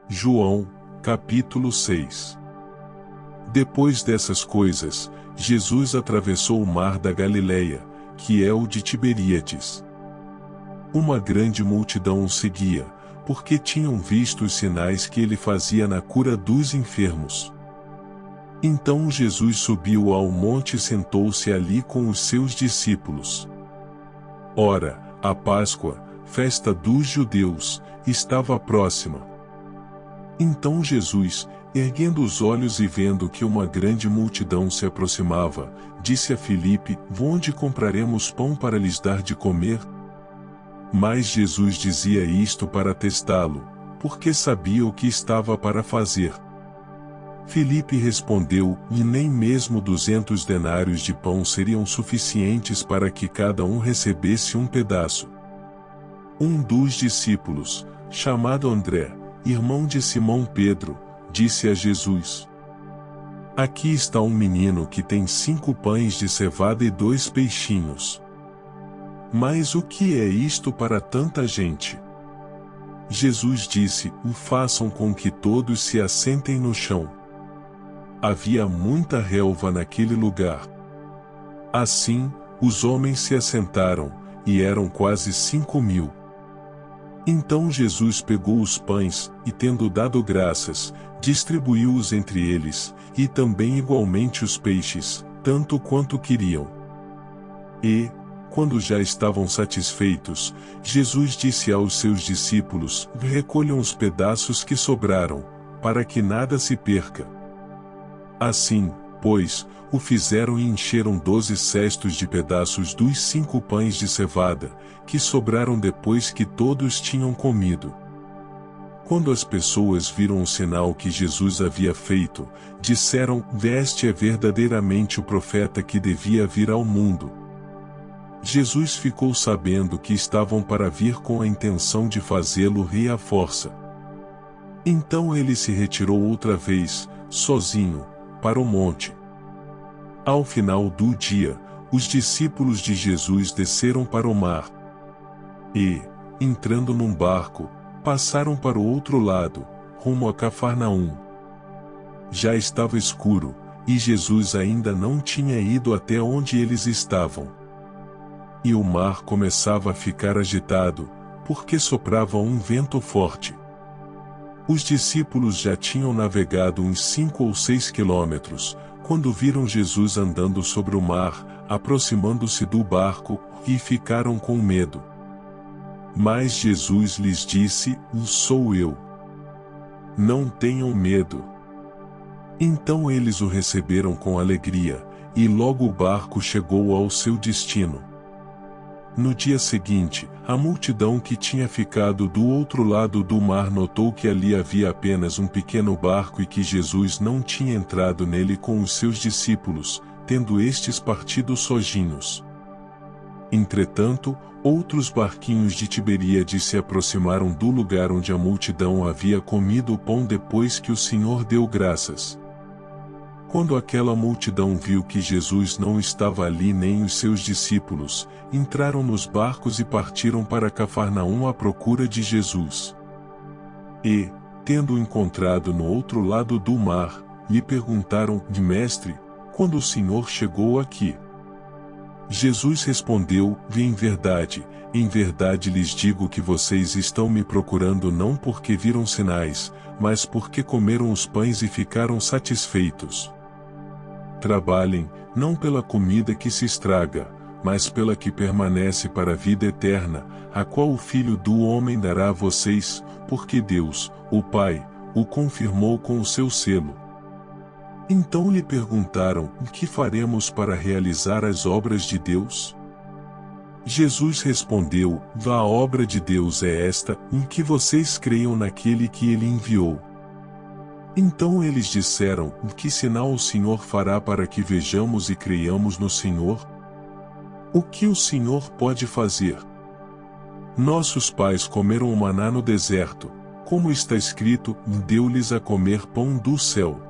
João, capítulo 6. Depois dessas coisas, Jesus atravessou o mar da Galileia, que é o de Tiberíades. Uma grande multidão o seguia, porque tinham visto os sinais que ele fazia na cura dos enfermos. Então Jesus subiu ao monte e sentou-se ali com os seus discípulos. Ora, a Páscoa, festa dos judeus, estava próxima. Então Jesus, erguendo os olhos e vendo que uma grande multidão se aproximava, disse a Filipe: Onde compraremos pão para lhes dar de comer? Mas Jesus dizia isto para testá-lo, porque sabia o que estava para fazer. Filipe respondeu: E nem mesmo 200 denários de pão seriam suficientes para que cada um recebesse um pedaço. Um dos discípulos, chamado André, irmão de Simão Pedro, disse a Jesus: Aqui está um menino que tem 5 pães de cevada e 2 peixinhos. Mas o que é isto para tanta gente? Jesus disse: Façam com que todos se assentem no chão. Havia muita relva naquele lugar. Assim, os homens se assentaram, e eram quase 5.000. Então Jesus pegou os pães, e tendo dado graças, distribuiu-os entre eles, e também igualmente os peixes, tanto quanto queriam. E, quando já estavam satisfeitos, Jesus disse aos seus discípulos: Recolham os pedaços que sobraram, para que nada se perca. Assim, pois, o fizeram e encheram 12 cestos de pedaços dos 5 pães de cevada, que sobraram depois que todos tinham comido. Quando as pessoas viram o sinal que Jesus havia feito, disseram: Este é verdadeiramente o profeta que devia vir ao mundo. Jesus ficou sabendo que estavam para vir com a intenção de fazê-lo rei à força. Então ele se retirou outra vez, sozinho, para o monte. Ao final do dia, os discípulos de Jesus desceram para o mar. E, entrando num barco, passaram para o outro lado, rumo a Cafarnaum. Já estava escuro, e Jesus ainda não tinha ido até onde eles estavam. E o mar começava a ficar agitado, porque soprava um vento forte. Os discípulos já tinham navegado uns 5 ou 6 quilômetros, quando viram Jesus andando sobre o mar, aproximando-se do barco, e ficaram com medo. Mas Jesus lhes disse: Sou eu. Não tenham medo. Então eles o receberam com alegria, e logo o barco chegou ao seu destino. No dia seguinte, a multidão que tinha ficado do outro lado do mar notou que ali havia apenas um pequeno barco e que Jesus não tinha entrado nele com os seus discípulos, tendo estes partido sozinhos. Entretanto, outros barquinhos de Tiberíades se aproximaram do lugar onde a multidão havia comido o pão depois que o Senhor deu graças. Quando aquela multidão viu que Jesus não estava ali nem os seus discípulos, entraram nos barcos e partiram para Cafarnaum à procura de Jesus. E, tendo-o encontrado no outro lado do mar, lhe perguntaram: Mestre, quando o Senhor chegou aqui? Jesus respondeu: em verdade lhes digo que vocês estão me procurando não porque viram sinais, mas porque comeram os pães e ficaram satisfeitos. Trabalhem, não pela comida que se estraga, mas pela que permanece para a vida eterna, a qual o Filho do Homem dará a vocês, porque Deus, o Pai, o confirmou com o seu selo. Então lhe perguntaram: O que faremos para realizar as obras de Deus? Jesus respondeu: A obra de Deus é esta, em que vocês creiam naquele que ele enviou. Então eles disseram: Que sinal o Senhor fará para que vejamos e creiamos no Senhor? O que o Senhor pode fazer? Nossos pais comeram o maná no deserto, como está escrito: Deu-lhes a comer pão do céu.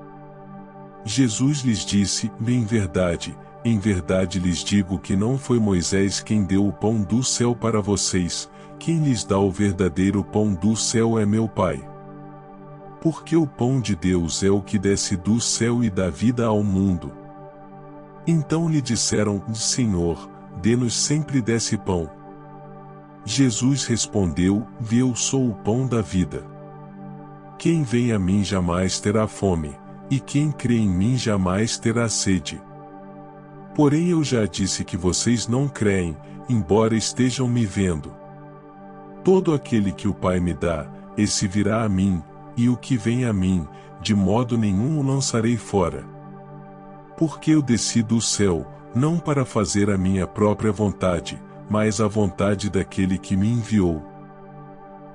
Jesus lhes disse: em verdade lhes digo que não foi Moisés quem deu o pão do céu para vocês, quem lhes dá o verdadeiro pão do céu é meu Pai. Porque o pão de Deus é o que desce do céu e dá vida ao mundo. Então lhe disseram: Senhor, dê-nos sempre desse pão. Jesus respondeu: Eu sou o pão da vida. Quem vem a mim jamais terá fome, e quem crê em mim jamais terá sede. Porém eu já disse que vocês não creem, embora estejam me vendo. Todo aquele que o Pai me dá, esse virá a mim, e o que vem a mim, de modo nenhum o lançarei fora. Porque eu desci do céu, não para fazer a minha própria vontade, mas a vontade daquele que me enviou.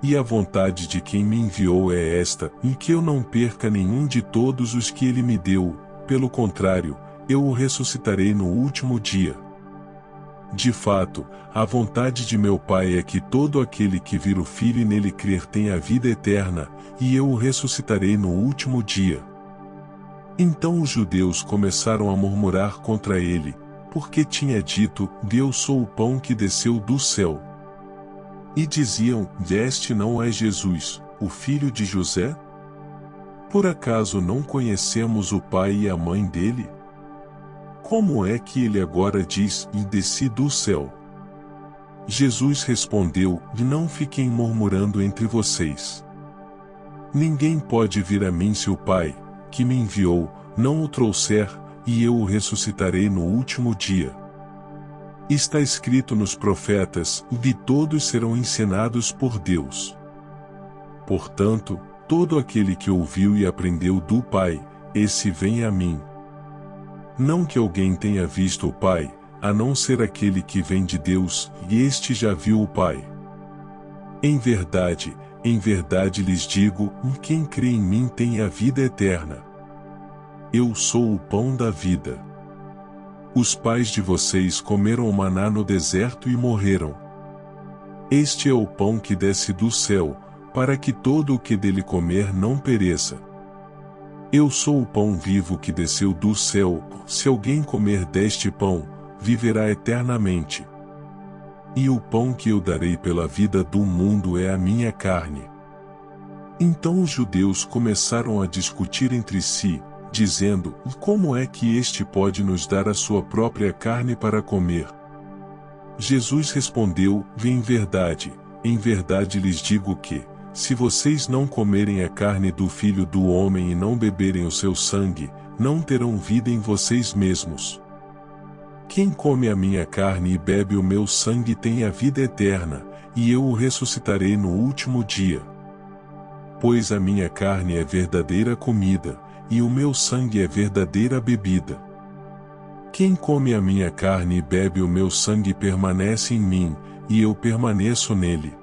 E a vontade de quem me enviou é esta, em que eu não perca nenhum de todos os que ele me deu, pelo contrário, eu o ressuscitarei no último dia. De fato, a vontade de meu Pai é que todo aquele que vir o Filho e nele crer tenha a vida eterna, e eu o ressuscitarei no último dia. Então os judeus começaram a murmurar contra ele, porque tinha dito: Eu sou o pão que desceu do céu. E diziam: Este não é Jesus, o filho de José? Por acaso não conhecemos o pai e a mãe dele? Como é que ele agora diz: E desci do céu? Jesus respondeu: Não fiquem murmurando entre vocês. Ninguém pode vir a mim se o Pai, que me enviou, não o trouxer, e eu o ressuscitarei no último dia. Está escrito nos profetas: E todos serão ensinados por Deus. Portanto, todo aquele que ouviu e aprendeu do Pai, esse vem a mim. Não que alguém tenha visto o Pai, a não ser aquele que vem de Deus, e este já viu o Pai. Em verdade lhes digo: quem crê em mim tem a vida eterna. Eu sou o pão da vida. Os pais de vocês comeram o maná no deserto e morreram. Este é o pão que desce do céu, para que todo o que dele comer não pereça. Eu sou o pão vivo que desceu do céu, se alguém comer deste pão, viverá eternamente. E o pão que eu darei pela vida do mundo é a minha carne. Então os judeus começaram a discutir entre si, dizendo: Como é que este pode nos dar a sua própria carne para comer? Jesus respondeu: em verdade lhes digo que, se vocês não comerem a carne do Filho do Homem e não beberem o seu sangue, não terão vida em vocês mesmos. Quem come a minha carne e bebe o meu sangue tem a vida eterna, e eu o ressuscitarei no último dia. Pois a minha carne é verdadeira comida, e o meu sangue é verdadeira bebida. Quem come a minha carne e bebe o meu sangue permanece em mim, e eu permaneço nele.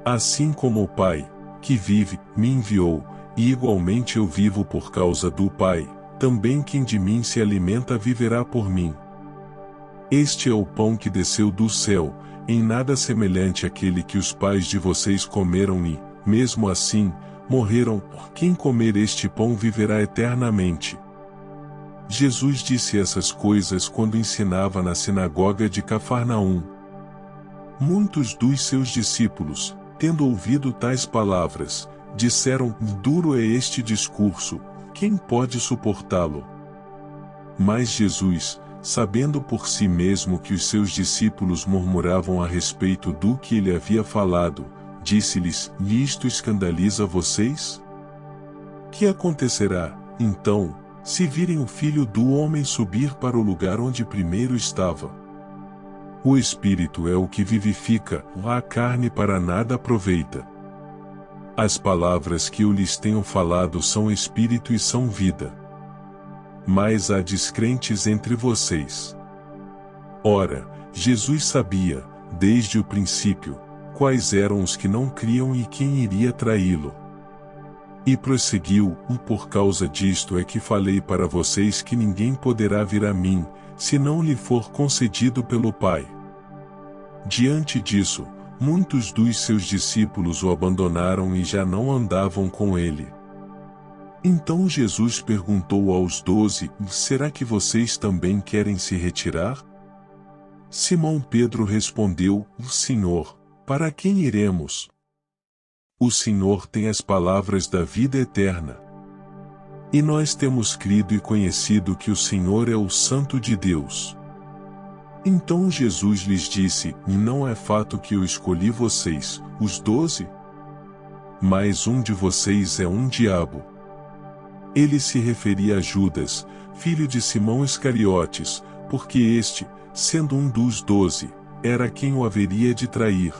Assim como o Pai, que vive, me enviou, e igualmente eu vivo por causa do Pai, também quem de mim se alimenta viverá por mim. Este é o pão que desceu do céu, em nada semelhante àquele que os pais de vocês comeram e, mesmo assim, morreram. Quem comer este pão viverá eternamente. Jesus disse essas coisas quando ensinava na sinagoga de Cafarnaum. Muitos dos seus discípulos, tendo ouvido tais palavras, disseram: Duro é este discurso, quem pode suportá-lo? Mas Jesus, sabendo por si mesmo que os seus discípulos murmuravam a respeito do que ele havia falado, disse-lhes: Isto escandaliza vocês? Que acontecerá, então, se virem o Filho do Homem subir para o lugar onde primeiro estava? O Espírito é o que vivifica, a carne para nada aproveita. As palavras que eu lhes tenho falado são Espírito e são vida. Mas há descrentes entre vocês. Ora, Jesus sabia, desde o princípio, quais eram os que não criam e quem iria traí-lo. E prosseguiu: Por causa disto é que falei para vocês que ninguém poderá vir a mim, se não lhe for concedido pelo Pai. Diante disso, muitos dos seus discípulos o abandonaram e já não andavam com ele. Então Jesus perguntou aos 12: Será que vocês também querem se retirar? Simão Pedro respondeu: Senhor, para quem iremos? O Senhor tem as palavras da vida eterna. E nós temos crido e conhecido que o Senhor é o Santo de Deus. Então Jesus lhes disse: Não é fato que eu escolhi vocês, os 12? Mas um de vocês é um diabo. Ele se referia a Judas, filho de Simão Iscariotes, porque este, sendo um dos 12, era quem o haveria de trair.